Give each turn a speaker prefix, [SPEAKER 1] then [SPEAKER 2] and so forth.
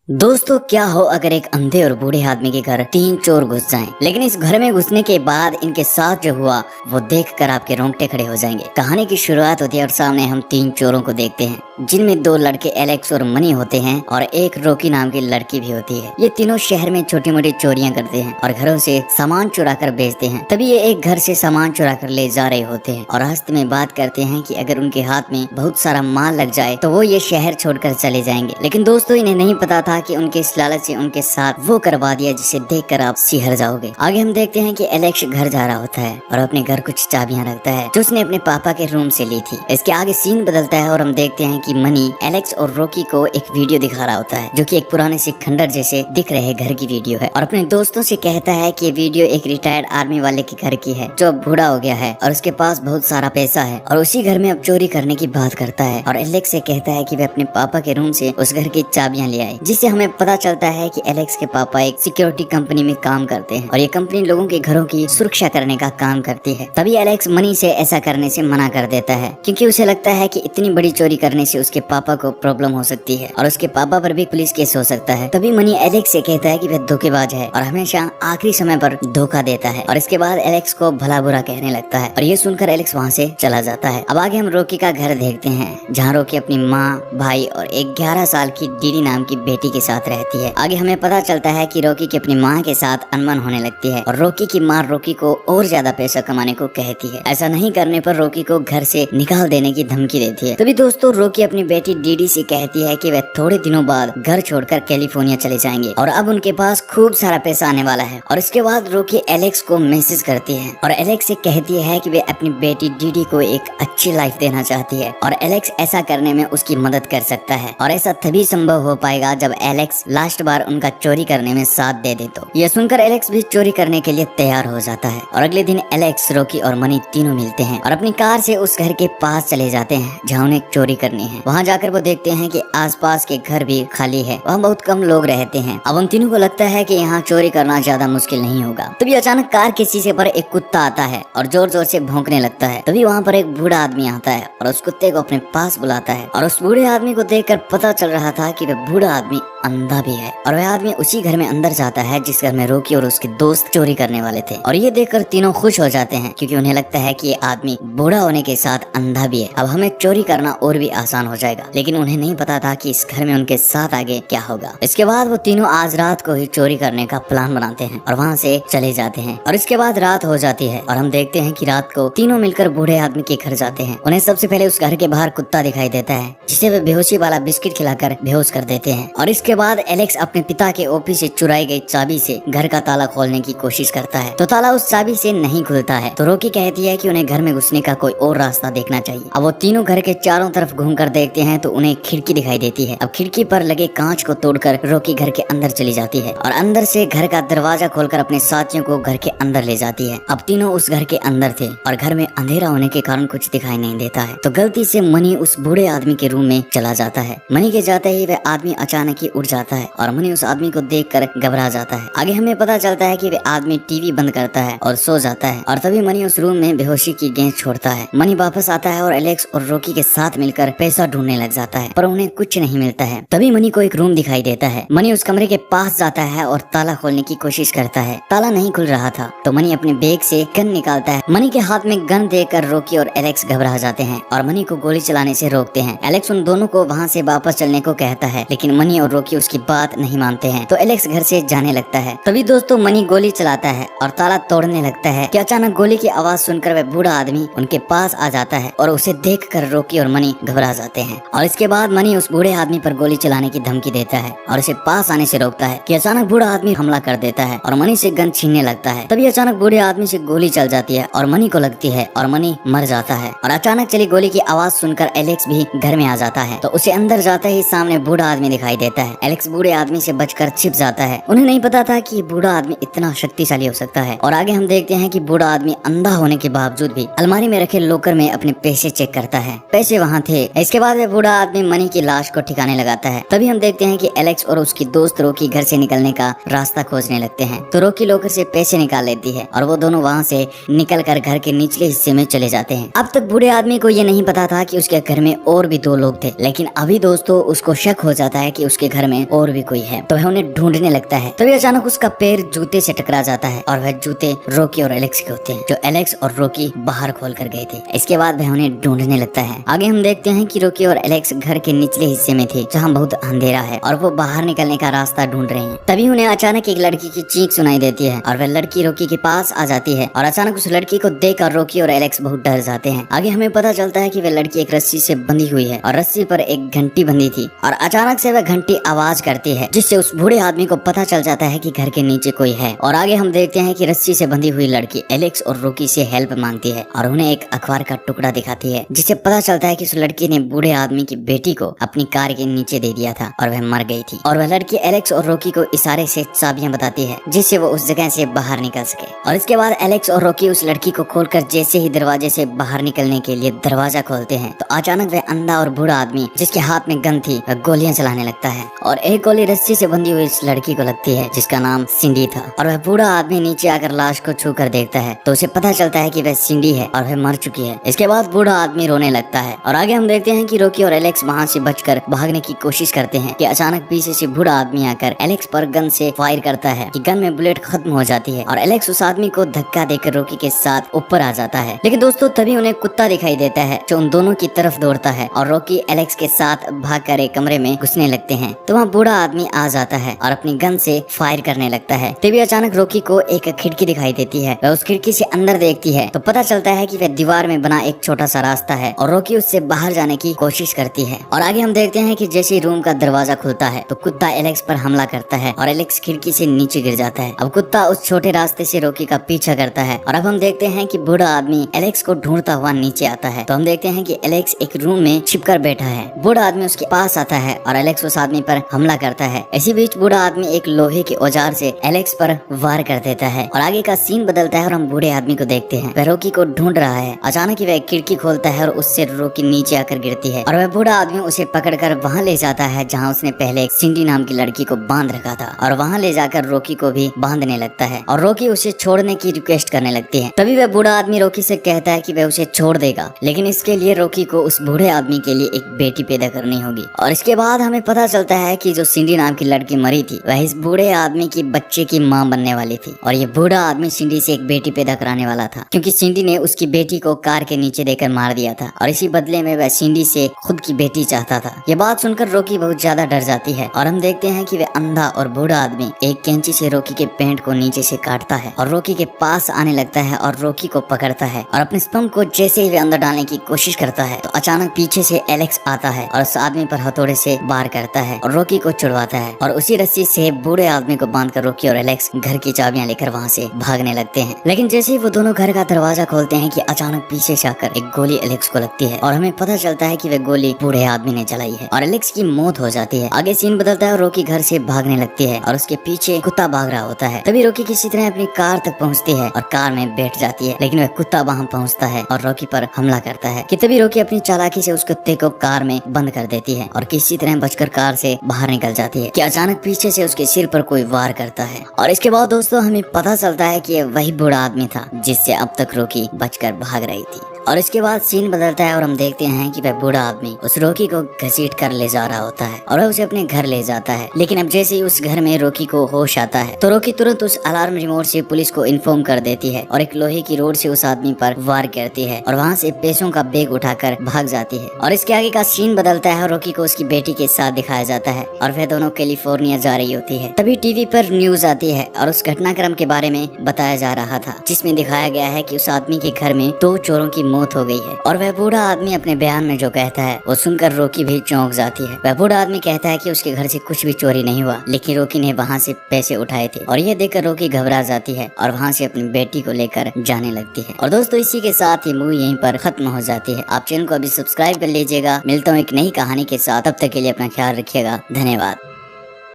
[SPEAKER 1] दोस्तों क्या हो अगर एक अंधे और बूढ़े आदमी के घर 3 चोर घुस जाएं, लेकिन इस घर में घुसने के बाद इनके साथ जो हुआ वो देखकर आपके रोंगटे खड़े हो जाएंगे। कहानी की शुरुआत होती है और सामने हम 3 चोरों को देखते हैं जिनमें 2 लड़के एलेक्स और मनी होते हैं और एक रॉकी नाम की लड़की भी होती है। ये तीनों शहर में छोटी मोटी चोरियां करते हैं और घरों से सामान चुरा कर बेचते हैं। तभी ये एक घर से सामान चुरा कर ले जा रहे होते हैं और रास्ते में बात करते हैं कि अगर उनके हाथ में बहुत सारा माल लग जाए तो वो ये शहर छोड़कर चले जाएंगे। लेकिन दोस्तों इन्हें नहीं पता था कि उनके इस लालच से उनके साथ वो करवा दिया जिसे देखकर आप सिहर जाओगे। आगे हम देखते हैं कि एलेक्स घर जा रहा होता है और अपने घर कुछ चाबियां रखता है जो उसने अपने पापा के रूम से ली थी। इसके आगे सीन बदलता है और हम देखते हैं कि मनी एलेक्स और रॉकी को एक वीडियो दिखा रहा होता है जो कि एक पुराने से खंडर जैसे दिख रहे घर की वीडियो है और अपने दोस्तों से कहता है कि ये वीडियो एक रिटायर्ड आर्मी वाले के घर की है जो अब बूढ़ा हो गया है और उसके पास बहुत सारा पैसा है और उसी घर में अब चोरी करने की बात करता है और एलेक्स से कहता है कि वे अपने पापा के रूम से उस घर की चाबियां ले आए, जिससे हमें पता चलता है कि एलेक्स के पापा एक सिक्योरिटी कंपनी में काम करते हैं और ये कंपनी लोगों के घरों की सुरक्षा करने का काम करती है। तभी एलेक्स मनी से ऐसा करने से मना कर देता है क्योंकि उसे लगता है कि इतनी बड़ी चोरी करने से उसके पापा को प्रॉब्लम हो सकती है और उसके पापा पर भी पुलिस केस हो सकता है। तभी मनी एलेक्स से कहता है कि वह धोखेबाज है और हमेशा आखिरी समय पर धोखा देता है और इसके बाद एलेक्स को भला बुरा कहने लगता है और ये सुनकर एलेक्स वहाँ से चला जाता है। अब आगे हम रॉकी का घर देखते हैं जहाँ रॉकी अपनी माँ, भाई और एक 11 साल की डीडी नाम की बेटी के साथ रहती है। आगे हमें पता चलता है कि रॉकी की अपनी माँ के साथ अनबन होने लगती है और रॉकी की माँ रॉकी को और ज्यादा पैसा कमाने को कहती है। ऐसा नहीं करने पर रॉकी को घर से निकाल देने की धमकी देती है। तभी दोस्तों रॉकी अपनी बेटी डीडी से कहती है कि वे थोड़े दिनों बाद घर छोड़कर कैलिफोर्निया चले जाएंगे और अब उनके पास खूब सारा पैसा आने वाला है। और इसके बाद रॉकी एलेक्स को मैसेज करती है और एलेक्स से कहती है कि वे अपनी बेटी डीडी को एक अच्छी लाइफ देना चाहती है और एलेक्स ऐसा करने में उसकी मदद कर सकता है और ऐसा तभी संभव हो पाएगा जब एलेक्स लास्ट बार उनका चोरी करने में साथ दे दे। तो यह सुनकर एलेक्स भी चोरी करने के लिए तैयार हो जाता है और अगले दिन एलेक्स, रॉकी और मनी तीनों मिलते हैं और अपनी कार से उस घर के पास चले जाते हैं जहाँ उन्हें चोरी करनी है। वहाँ जाकर वो देखते हैं कि आसपास के घर भी खाली है, वहाँ बहुत कम लोग रहते हैं। अब उन तीनों को लगता है कि यहाँ चोरी करना ज्यादा मुश्किल नहीं होगा। तभी अचानक कार के शीशे पर एक कुत्ता आता है और जोर जोर से भौंकने लगता है। तभी वहाँ पर एक बूढ़ा आदमी आता है और उस कुत्ते को अपने पास बुलाता है और उस बूढ़े आदमी को देखकर पता चल रहा था कि वह बूढ़ा आदमी अंधा भी है और वह आदमी उसी घर में अंदर जाता है जिस घर में रॉकी और उसके दोस्त चोरी करने वाले थे। और ये देखकर तीनों खुश हो जाते हैं क्योंकि उन्हें लगता है कि ये आदमी बूढ़ा होने के साथ अंधा भी है। अब हमें चोरी करना और भी आसान हो जाएगा, लेकिन उन्हें नहीं पता था कि इस घर में उनके साथ आगे क्या होगा। इसके बाद वो तीनों आज रात को ही चोरी करने का प्लान बनाते हैं और वहाँ से चले जाते हैं और इसके बाद रात हो जाती है और हम देखते हैं कि रात को तीनों मिलकर बूढ़े आदमी के घर जाते हैं। उन्हें सबसे पहले उस घर के बाहर कुत्ता दिखाई देता है जिसे वे बेहोशी वाला बिस्किट खिलाकर बेहोश कर देते हैं और इसके बाद एलेक्स अपने पिता के ऑफिस से चुराई गई चाबी से घर का ताला खोलने की कोशिश करता है तो ताला उस चाबी से नहीं खुलता है। तो रॉकी कहती है कि उन्हें घर में घुसने का कोई और रास्ता देखना चाहिए। अब वो तीनों घर के चारों तरफ घूमकर देखते हैं तो उन्हें खिड़की दिखाई देती है। अब खिड़की पर लगे कांच को तोड़कर रॉकी घर के अंदर चली जाती है और अंदर से घर का दरवाजा खोलकर अपने साथियों को घर के अंदर ले जाती है। अब तीनों उस घर के अंदर थे और घर में अंधेरा होने के कारण कुछ दिखाई नहीं देता है। तो गलती से मनी उस बूढ़े आदमी के रूम में चला जाता है। मनी के जाते ही वह आदमी अचानक ही उठ जाता है और मनी उस आदमी को देखकर घबरा जाता है। आगे हमें पता चलता है कि वह आदमी टीवी बंद करता है और सो जाता है और तभी मनी उस रूम में बेहोशी की गेंद छोड़ता है। मनी वापस आता है और एलेक्स और रॉकी के साथ मिलकर पैसा ढूंढने लग जाता है पर उन्हें कुछ नहीं मिलता है। तभी मनी को एक रूम दिखाई देता है। मनी उस कमरे के पास जाता है और ताला खोलने की कोशिश करता है। ताला नहीं खुल रहा था तो मनी अपने बैग से गन निकालता है। मनी के हाथ में गन देखकर रॉकी और एलेक्स घबरा जाते हैं और मनी को गोली चलाने से रोकते हैं। एलेक्स उन दोनों को वहाँ से वापस चलने को कहता है लेकिन मनी और रॉकी उसकी बात नहीं मानते हैं तो एलेक्स घर से जाने लगता है। तभी दोस्तों मनी गोली चलाता है और ताला तोड़ने लगता है कि अचानक गोली की आवाज सुनकर वह बूढ़ा आदमी उनके पास आ जाता है और उसे देखकर रॉकी और मनी घबरा जाते हैं। और इसके बाद मनी उस बूढ़े आदमी पर गोली चलाने की धमकी देता है और उसे पास आने से रोकता है कि अचानक बूढ़ा आदमी हमला कर देता है और मनी से गन छीनने लगता है। तभी अचानक बूढ़े आदमी से गोली चल जाती है और मनी को लगती है और मनी मर जाता है। और अचानक चली गोली की आवाज सुनकर एलेक्स भी घर में आ जाता है तो उसे अंदर जाते ही सामने बूढ़ा आदमी दिखाई देता है। एलेक्स बूढ़े आदमी से बचकर छिप जाता है। उन्हें नहीं पता था कि बूढ़ा आदमी इतना शक्तिशाली हो सकता है। और आगे हम देखते हैं कि बूढ़ा आदमी अंधा होने के बावजूद भी अलमारी में रखे लॉकर में अपने पैसे चेक करता है। पैसे वहाँ थे। इसके बाद वह बूढ़ा आदमी मनी की लाश को ठिकाने लगाता है। तभी हम देखते हैं कि एलेक्स और उसकी दोस्त रॉकी घर से निकलने का रास्ता खोजने लगते हैं तो रॉकी लॉकर से पैसे निकाल लेती है और वो दोनों वहाँ से निकलकर घर के निचले हिस्से में चले जाते हैं। अब तक बूढ़े आदमी को ये नहीं पता था कि उसके घर में और भी 2 लोग थे, लेकिन अभी दोस्तों उसको शक हो जाता है कि उसके घर घर में और भी कोई है, तो वह उन्हें ढूंढने लगता है। तभी अचानक उसका पैर जूते से टकरा जाता है और वह जूते रॉकी और एलेक्स के होते हैं, जो एलेक्स और रॉकी बाहर खोल कर गए थे। इसके बाद वह उन्हें ढूंढने लगता है। आगे हम देखते हैं कि रॉकी और एलेक्स घर के निचले हिस्से में थे, जहाँ बहुत अंधेरा है और वो बाहर निकलने का रास्ता ढूंढ रहे हैं। तभी उन्हें अचानक एक लड़की की चीख सुनाई देती है और वह लड़की रॉकी के पास आ जाती है और अचानक उस लड़की को देखकर रॉकी और एलेक्स बहुत डर जाते हैं। आगे हमें पता चलता है कि वह लड़की एक रस्सी से बंधी हुई है और रस्सी पर एक घंटी बंधी थी और अचानक से वह घंटी आवाज करती है, जिससे उस बूढ़े आदमी को पता चल जाता है कि घर के नीचे कोई है। और आगे हम देखते हैं कि रस्सी से बंधी हुई लड़की एलेक्स और रॉकी से हेल्प मांगती है और उन्हें एक अखबार का टुकड़ा दिखाती है, जिससे पता चलता है कि उस लड़की ने बूढ़े आदमी की बेटी को अपनी कार के नीचे दे दिया था और वह मर गई थी। और वह लड़की एलेक्स और रॉकी को इशारे से चाबियां बताती है, जिससे वो उस जगह से बाहर निकल सके। और इसके बाद एलेक्स और रॉकी उस लड़की को खोलकर जैसे ही दरवाजे से बाहर निकलने के लिए दरवाजा खोलते हैं, तो अचानक वह अंधा और बूढ़ा आदमी जिसके हाथ में गन थी, वह गोलियां चलाने लगता है और एक गोली रस्सी से बंधी हुई इस लड़की को लगती है, जिसका नाम सिंडी था। और वह बूढ़ा आदमी नीचे आकर लाश को छू कर देखता है, तो उसे पता चलता है कि वह सिंडी है और वह मर चुकी है। इसके बाद बूढ़ा आदमी रोने लगता है और आगे हम देखते हैं कि रॉकी और एलेक्स वहाँ से बचकर भागने की कोशिश करते हैं कि अचानक पीछे से बूढ़ा आदमी आकर एलेक्स पर गन से फायर करता है कि गन में बुलेट खत्म हो जाती है और एलेक्स उस आदमी को धक्का देकर रॉकी के साथ ऊपर आ जाता है। लेकिन दोस्तों तभी उन्हें कुत्ता दिखाई देता है, जो उन दोनों की तरफ दौड़ता है और रॉकी एलेक्स के साथ भागकर एक कमरे में घुसने लगते हैं। तो वहाँ बूढ़ा आदमी आ जाता है और अपनी गन से फायर करने लगता है। तभी अचानक रॉकी को एक खिड़की दिखाई देती है। वह उस खिड़की से अंदर देखती है तो पता चलता है कि वह दीवार में बना एक छोटा सा रास्ता है और रॉकी उससे बाहर जाने की कोशिश करती है। और आगे हम देखते हैं कि जैसे ही रूम का दरवाजा खुलता है तो कुत्ता एलेक्स पर हमला करता है और एलेक्स खिड़की से नीचे गिर जाता है। अब कुत्ता उस छोटे रास्ते से रॉकी का पीछा करता है और अब हम देखते हैं कि बूढ़ा आदमी एलेक्स को ढूंढता हुआ नीचे आता है। तो हम देखते हैं कि एलेक्स एक रूम में छिपकर बैठा है। बूढ़ा आदमी उसके पास आता है और एलेक्स उस आदमी पर हमला करता है। इसी बीच बूढ़ा आदमी एक लोहे के औजार से एलेक्स पर वार कर देता है और आगे का सीन बदलता है और हम बूढ़े आदमी को देखते हैं। वह रॉकी को ढूंढ रहा है। अचानक ही वह खिड़की खोलता है और उससे रॉकी नीचे आकर गिरती है और वह बूढ़ा आदमी उसे पकड़कर वहाँ ले जाता है जहाँ उसने पहले एक सिंडी नाम की लड़की को बांध रखा था और वहाँ ले जाकर रॉकी को भी बांधने लगता है और रॉकी उसे छोड़ने की रिक्वेस्ट करने लगती है। तभी वह बूढ़ा आदमी रॉकी से कहता है कि वह उसे छोड़ देगा, लेकिन इसके लिए रॉकी को उस बूढ़े आदमी के लिए एक बेटी पैदा करनी होगी। और इसके बाद हमें पता चलता है कि जो सिंडी नाम की लड़की मरी थी वह इस बूढ़े आदमी की बच्चे की माँ बनने वाली थी और ये बूढ़ा आदमी सिंडी से एक बेटी पैदा कराने वाला था, क्योंकि सिंडी ने उसकी बेटी को कार के नीचे देकर मार दिया था और इसी बदले में वह सिंडी से खुद की बेटी चाहता था। ये बात सुनकर रॉकी बहुत ज्यादा डर जाती है और हम देखते हैं कि वह अंधा और बूढ़ा आदमी एक कैंची से रॉकी के पैंट को नीचे से काटता है और रॉकी के पास आने लगता है और रॉकी को पकड़ता है और अपने स्पर्म को जैसे ही वह अंदर डालने की कोशिश करता है तो अचानक पीछे से एलेक्स आता है और उस आदमी पर हथौड़े से वार करता है और रॉकी को छुड़वाता है और उसी रस्सी से बूढ़े आदमी को बांधकर रॉकी और एलेक्स घर की चाबियां लेकर वहाँ से भागने लगते हैं। लेकिन जैसे ही वो दोनों घर का दरवाजा खोलते हैं कि अचानक पीछे से आकर एक गोली एलेक्स को लगती है और हमें पता चलता है कि वह गोली बूढ़े आदमी ने चलाई है और एलेक्स की मौत हो जाती है। आगे सीन बदलता है और रॉकी घर से भागने लगती है और उसके पीछे कुत्ता भाग रहा होता है। तभी रॉकी किसी तरह अपनी कार तक पहुँचती है और कार में बैठ जाती है, लेकिन वह कुत्ता वहाँ पहुँचता है और रॉकी पर हमला करता है कि तभी रॉकी अपनी चालाकी से उस कुत्ते को कार में बंद कर देती है और किसी तरह बचकर कार से बाहर निकल जाती है कि अचानक पीछे से उसके सिर पर कोई वार करता है। और इसके बाद दोस्तों हमें पता चलता है कि यह वही बूढ़ा आदमी था जिससे अब तक रॉकी बचकर भाग रही थी। और इसके बाद सीन बदलता है और हम देखते हैं कि वह बूढ़ा आदमी उस रॉकी को घसीट कर ले जा रहा होता है और वह उसे अपने घर ले जाता है। लेकिन अब जैसे ही उस घर में रॉकी को होश आता है तो रॉकी तुरंत उस अलार्म रिमोट से पुलिस को इन्फॉर्म कर देती है और एक लोहे की रोड से उस आदमी पर वार करती है और वहाँ से पैसों का बैग उठाकर भाग जाती है। और इसके आगे का सीन बदलता है और रॉकी को उसकी बेटी के साथ दिखाया जाता है और वह दोनों कैलिफोर्निया जा रही होती है। तभी टीवी पर न्यूज आती है और उस घटनाक्रम के बारे में बताया जा रहा था, जिसमें दिखाया गया है कि उस आदमी के घर में 2 चोरों की मौत हो गई है। और वह बूढ़ा आदमी अपने बयान में जो कहता है वो सुनकर रॉकी भी चौंक जाती है। वह बूढ़ा आदमी कहता है कि उसके घर से कुछ भी चोरी नहीं हुआ, लेकिन रॉकी ने वहाँ से पैसे उठाए थे। और ये देखकर रॉकी घबरा जाती है और वहाँ से अपनी बेटी को लेकर जाने लगती है। और दोस्तों इसी के साथ ये मूवी यहीं पर खत्म हो जाती है। आप चैनल को अभी सब्सक्राइब कर लीजिएगा। मिलता हूँ एक नई कहानी के साथ, तब तक के लिए अपना ख्याल रखिएगा। धन्यवाद।